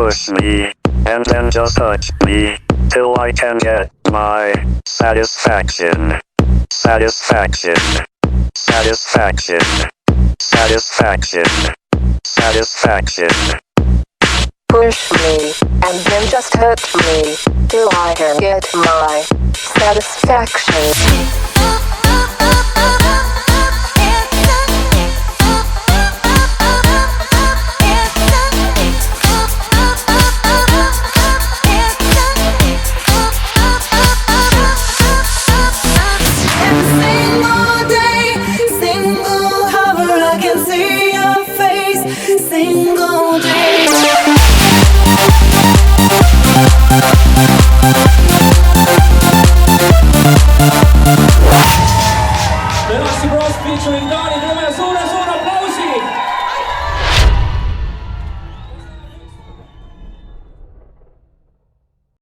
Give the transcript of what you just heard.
push me, and then just touch me, till I can get my satisfaction. Satisfaction. Satisfaction. Satisfaction. Satisfaction. Push me, and then just touch me, till I can get my satisfaction. Single day.